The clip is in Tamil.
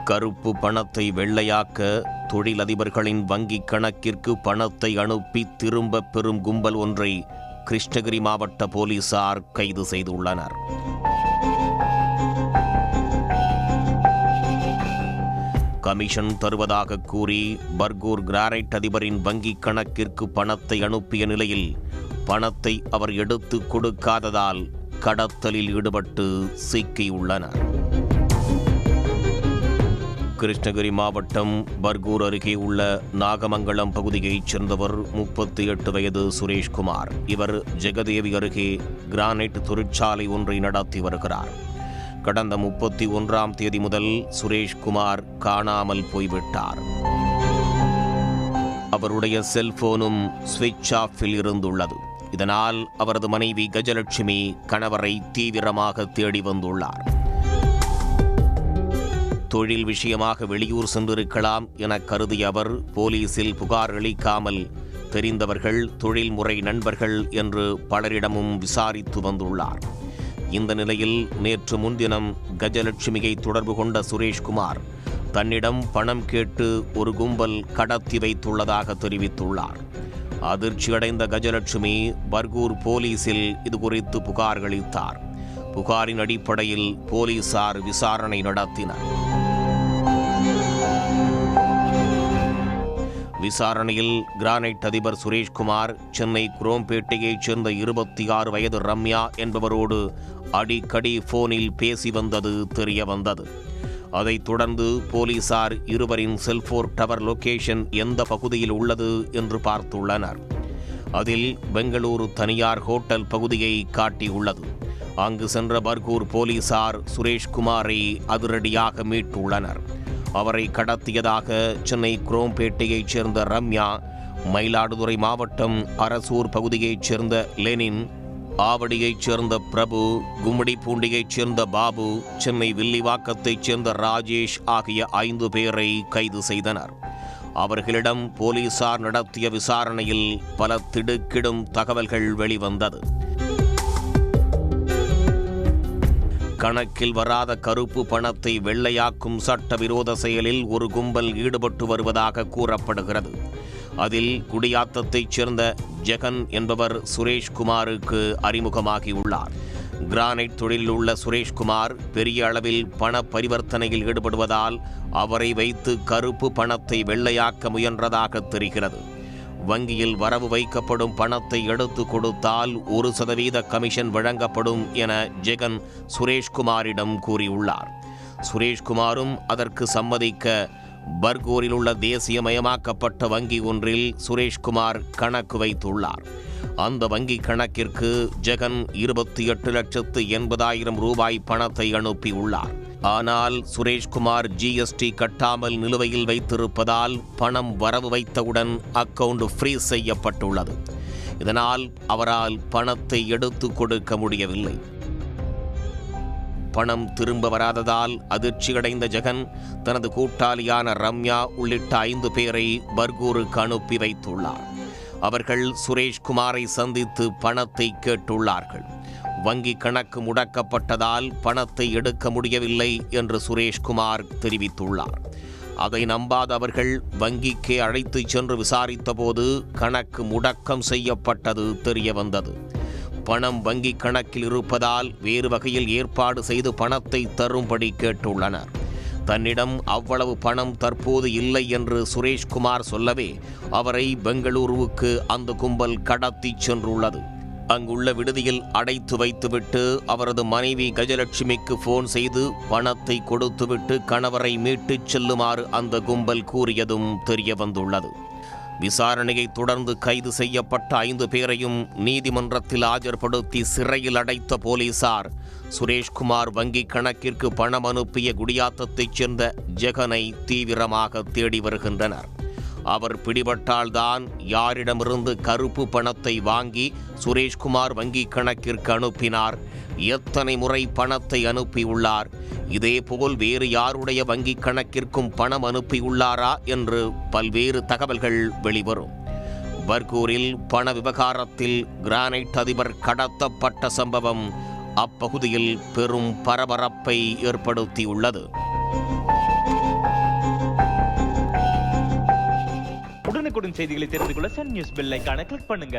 கருப்பு பணத்தை வெள்ளையாக்க தொழிலதிபர்களின் வங்கிக் கணக்கிற்கு பணத்தை அனுப்பி திரும்பப் பெறும் கும்பல் ஒன்றை கிருஷ்ணகிரி மாவட்ட போலீசார் கைது செய்துள்ளனர். கமிஷன் தருவதாக கூறி பர்கூர் கிரானைட் அதிபரின் வங்கிக் கணக்கிற்கு பணத்தை அனுப்பிய நிலையில் பணத்தை அவர் எடுத்து கொடுக்காததால் கடத்தலில் ஈடுபட்டு சிக்கியுள்ளனர். கிருஷ்ணகிரி மாவட்டம் பர்கூர் அருகே உள்ள நாகமங்கலம் பகுதியைச் சேர்ந்தவர் 38 வயது சுரேஷ்குமார். இவர் ஜெகதேவி அருகே கிரானைட் தொழிற்சாலை ஒன்றை நடத்தி வருகிறார். கடந்த 31ஆம் தேதி முதல் சுரேஷ்குமார் காணாமல் போய்விட்டார். அவருடைய செல்போனும் சுவிட்ச் ஆஃபில் இருந்துள்ளது. இதனால் அவரது மனைவி கஜலட்சுமி கணவரை தீவிரமாக தேடி வந்துள்ளார். தொழில் விஷயமாக வெளியூர் சென்றிருக்கலாம் என கருதிய அவர் போலீசில் புகார் அளிக்காமல் தெரிந்தவர்கள், தொழில்முறை நண்பர்கள் என்று பலரிடமும் விசாரித்து வந்துள்ளார். இந்த நிலையில் நேற்று முன்தினம் கஜலட்சுமியை தொடர்பு கொண்ட சுரேஷ்குமார் தன்னிடம் பணம் கேட்டு ஒரு கும்பல் கடத்தி வைத்துள்ளதாக தெரிவித்துள்ளார். அதிர்ச்சியடைந்த கஜலட்சுமி பர்கூர் போலீசில் இதுகுறித்து புகார் அளித்தார். புகாரின் அடிப்படையில் போலீசார் விசாரணை நடத்தினர். விசாரணையில் கிரானைட் அதிபர் சுரேஷ்குமார் சென்னை குரோம்பேட்டையைச் சேர்ந்த 26 வயது ரம்யா என்பவரோடு அடிக்கடி போனில் பேசி வந்தது தெரிய வந்தது. அதைத் தொடர்ந்து போலீசார் இருவரின் செல்போன் டவர் லொகேஷன் எந்த பகுதியில் உள்ளது என்று பார்த்துள்ளனர். அதில் பெங்களூரு தனியார் ஹோட்டல் பகுதியை காட்டியுள்ளது. அங்கு சென்ற பர்கூர் போலீசார் சுரேஷ்குமாரை அதிரடியாக மீட்டுள்ளனர். அவரை கடத்தியதாக சென்னை குரோம்பேட்டையைச் சேர்ந்த ரம்யா, மயிலாடுதுறை மாவட்டம் அரசூர் பகுதியைச் சேர்ந்த லெனின், ஆவடியைச் சேர்ந்த பிரபு, கும்மிடிப்பூண்டியைச் சேர்ந்த பாபு, சென்னை வில்லிவாக்கத்தைச் சேர்ந்த ராஜேஷ் ஆகிய 5 பேரை கைது செய்தனர். அவர்களிடம் போலீசார் நடத்திய விசாரணையில் பல திடுக்கிடும் தகவல்கள் வெளிவந்தது. கணக்கில் வராத கருப்பு பணத்தை வெள்ளையாக்கும் சட்டவிரோத செயலில் ஒரு கும்பல் ஈடுபட்டு வருவதாக கூறப்படுகிறது. அதில் குடியாத்தத்தைச் சேர்ந்த ஜெகன் என்பவர் சுரேஷ்குமாருக்கு அறிமுகமாகியுள்ளார். கிரானைட் தொழிலில் உள்ள சுரேஷ்குமார் பெரிய அளவில் பண பரிவர்த்தனையில் ஈடுபடுவதால் அவரை வைத்து கருப்பு பணத்தை வெள்ளையாக்க முயன்றதாக தெரிகிறது. வங்கியில் வரவு வைக்கப்படும் பணத்தை எடுத்து கொடுத்தால் 1% கமிஷன் வழங்கப்படும் என ஜெகன் சுரேஷ்குமாரிடம் கூறியுள்ளார். சுரேஷ்குமாரும் அதற்கு சம்மதிக்க பர்கூரில் உள்ள தேசியமயமாக்கப்பட்ட வங்கி ஒன்றில் சுரேஷ்குமார் கணக்கு வைத்துள்ளார். அந்த வங்கி கணக்கிற்கு ஜெகன் 28,80,000 ரூபாய் பணத்தை அனுப்பியுள்ளார். ஆனால் சுரேஷ்குமார் ஜிஎஸ்டி கட்டாமல் நிலுவையில் வைத்திருப்பதால் பணம் வரவு வைத்தவுடன் அக்கவுண்ட் ஃப்ரீஸ் செய்யப்பட்டுள்ளது. இதனால் அவரால் பணத்தை எடுத்து கொடுக்க முடியவில்லை. பணம் திரும்ப வராததால் அதிர்ச்சியடைந்த ஜெகன் தனது கூட்டாளியான ரம்யா உள்ளிட்ட 5 பேரை பர்கூருக்கு அனுப்பி வைத்துள்ளார். அவர்கள் சுரேஷ்குமாரை சந்தித்து பணத்தை கேட்டுள்ளார்கள். வங்கி கணக்கு முடக்கப்பட்டதால் பணத்தை எடுக்க முடியவில்லை என்று சுரேஷ்குமார் தெரிவித்துள்ளார். அதை நம்பாத அவர்கள் வங்கிக்கே அழைத்து சென்று விசாரித்தபோது கணக்கு முடக்கம் செய்யப்பட்டது தெரிய வந்தது. பணம் வங்கி கணக்கில் இருப்பதால் வேறு வகையில் ஏற்பாடு செய்து பணத்தை தரும்படி கேட்டுள்ளனர். தன்னிடம் அவ்வளவு பணம் தற்போது இல்லை என்று சுரேஷ்குமார் சொல்லவே அவரை பெங்களூருவுக்கு அந்த கும்பல் கடத்தி சென்றுள்ளது. அங்குள்ள விடுதியில் அடைத்து வைத்துவிட்டு அவரது மனைவி கஜலட்சுமிக்கு போன் செய்து பணத்தை கொடுத்துவிட்டு கணவரை மீட்டுச் செல்லுமாறு அந்த கும்பல் கூறியதும் தெரிய வந்துள்ளது. விசாரணையை தொடர்ந்து கைது செய்யப்பட்ட 5 பேரையும் நீதிமன்றத்தில் ஆஜர்படுத்தி சிறையில் அடைத்த போலீசார் சுரேஷ்குமார் வங்கி கணக்கிற்கு பணம் அனுப்பிய குடியாத்தத்தைச் சேர்ந்த ஜெகனை தீவிரமாக தேடி வருகின்றனர். அவர் பிடிபட்டால்தான் யாரிடமிருந்து கருப்பு பணத்தை வாங்கி சுரேஷ்குமார் வங்கி கணக்கிற்கு அனுப்பினார், எத்தனை முறை பணத்தை அனுப்பியுள்ளார், இதேபோல் வேறு யாருடைய வங்கி கணக்கிற்கும் பணம் அனுப்பியுள்ளாரா என்று பல்வேறு தகவல்கள் வெளிவரும். பர்கூரில் பண விவகாரத்தில் கிரானைட் அதிபர் கடத்தப்பட்ட சம்பவம் அப்பகுதியில் பெரும் பரபரப்பை ஏற்படுத்தியுள்ளது. உடனுக்குடன் செய்திகளை தெரிந்து கொள்ள சன் நியூஸ் பெல் ஐகானை கிளிக் பண்ணுங்க.